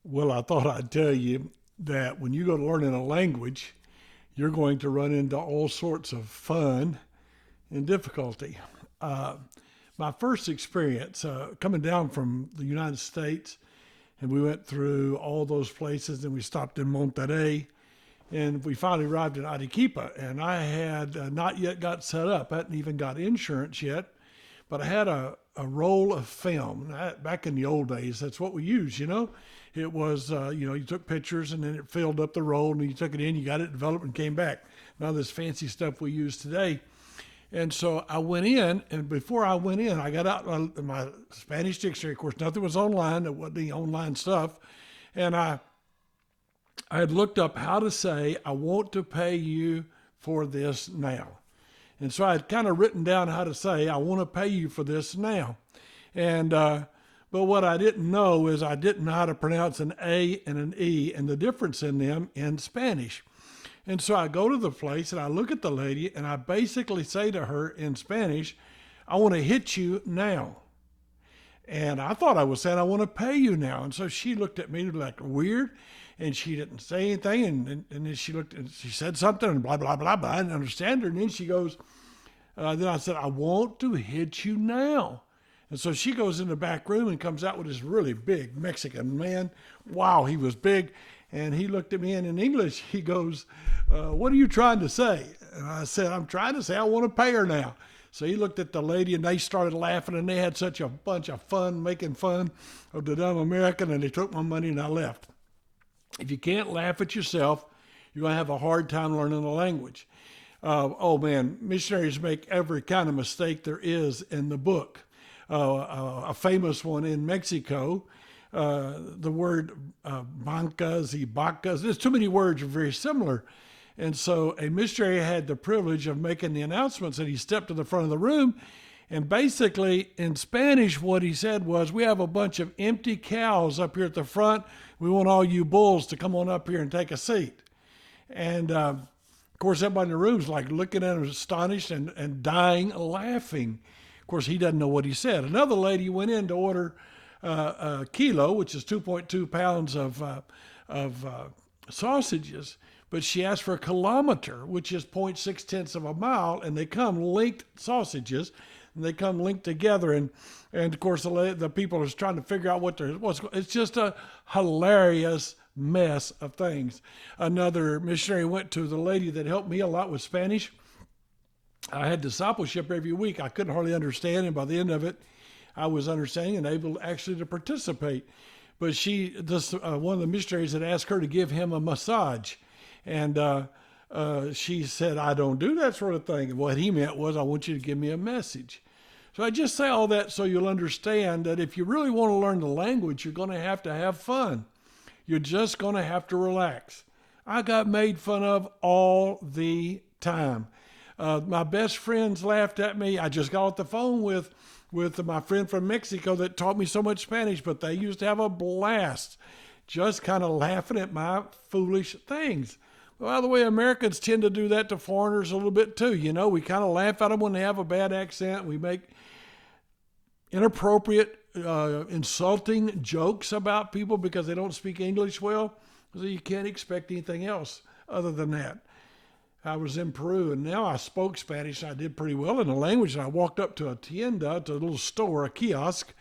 Well, I thought I'd tell you that when you go to learning a language, you're going to run into all sorts of fun and difficulty. Uh, my first experience coming down from the United States, and we went through all those places, and we stopped in Monterrey, and we finally arrived in Arequipa. And I had not yet got set up, I hadn't even got insurance yet, but I had a roll of film. Back in the old days, that's what we used. It was, you took pictures and then it filled up the roll and you took it in, you got it developed and came back. None of this fancy stuff we use today. And so I went in, and before I went in, I got out my Spanish dictionary. Of course, nothing was online. There wasn't any online stuff. And I had looked up how to say, I want to pay you for this now. And so I had kind of written down how to say, I want to pay you for this now. And, but what I didn't know is I didn't know how to pronounce an A and an E and the difference in them in Spanish. And so I go to the place and I look at the lady and I basically say to her in Spanish, I want to hit you now. And I thought I was saying, I want to pay you now. And so she looked at me like weird and she didn't say anything. And then she looked and she said something and blah, blah, blah, blah. I didn't understand her. And then she goes, then I said, I want to hit you now. And so she goes in the back room and comes out with this really big Mexican man. Wow, he was big. And he looked at me and in English, he goes, what are you trying to say? And I said, I'm trying to say I want to pay her now. So he looked at the lady and they started laughing and they had such a bunch of fun making fun of the dumb American, and they took my money and I left. If you can't laugh at yourself, you're going to have a hard time learning the language. Oh man, missionaries make every kind of mistake there is in the book. A famous one in Mexico, the word bancas y vacas, there's too many words are very similar. And so a missionary had the privilege of making the announcements, and he stepped to the front of the room. And basically, in Spanish, what he said was, we have a bunch of empty cows up here at the front. We want all you bulls to come on up here and take a seat. And of course, everybody in the room's like looking at him astonished and dying laughing. Of course, he doesn't know what he said. Another lady went in to order a kilo, which is 2.2 pounds of sausages, but she asked for a kilometer, which is 0.6 tenths of a mile, and they come linked sausages, and they come linked together, and of course the people are trying to figure out it's just a hilarious mess of things. Another missionary went to the lady that helped me a lot with Spanish. I had discipleship every week. I couldn't hardly understand, and by the end of it, I was understanding and able actually to participate. But one of the missionaries had asked her to give him a massage, and she said, I don't do that sort of thing. And what he meant was, I want you to give me a message. So I just say all that so you'll understand that if you really want to learn the language, you're going to have fun. You're just going to have to relax. I got made fun of all the time. My best friends laughed at me. I just got off the phone with my friend from Mexico that taught me so much Spanish, but they used to have a blast just kind of laughing at my foolish things. By the way, Americans tend to do that to foreigners a little bit too. We kind of laugh at them when they have a bad accent. We make inappropriate, insulting jokes about people because they don't speak English well. So you can't expect anything else other than that. I was in Peru, and now I spoke Spanish. I did pretty well in the language. And I walked up to a tienda, to a little store, a kiosk.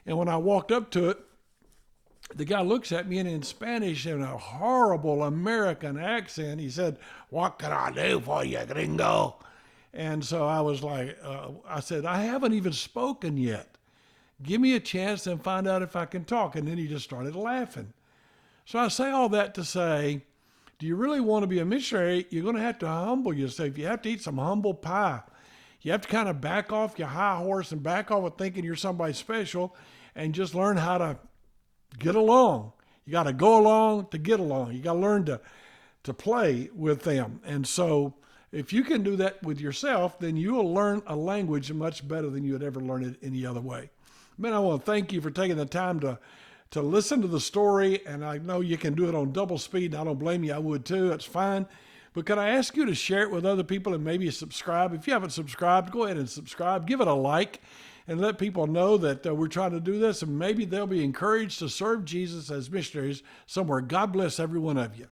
And when I walked up to it, the guy looks at me, and in Spanish, in a horrible American accent, he said, "What can I do for you, gringo?" And so I was like, I said, I haven't even spoken yet. Give me a chance and find out if I can talk. And then he just started laughing. So I say all that to say, do you really want to be a missionary? You're going to have to humble yourself. You have to eat some humble pie. You have to kind of back off your high horse and back off of thinking you're somebody special and just learn how to get along. You got to go along to get along. You got to learn to play with them. And so if you can do that with yourself, then you will learn a language much better than you would ever learn it any other way. Man, I want to thank you for taking the time to listen to the story, and I know you can do it on double speed, and I don't blame you. I would too. That's fine. But can I ask you to share it with other people and maybe subscribe? If you haven't subscribed, go ahead and subscribe. Give it a like and let people know that we're trying to do this, and maybe they'll be encouraged to serve Jesus as missionaries somewhere. God bless every one of you.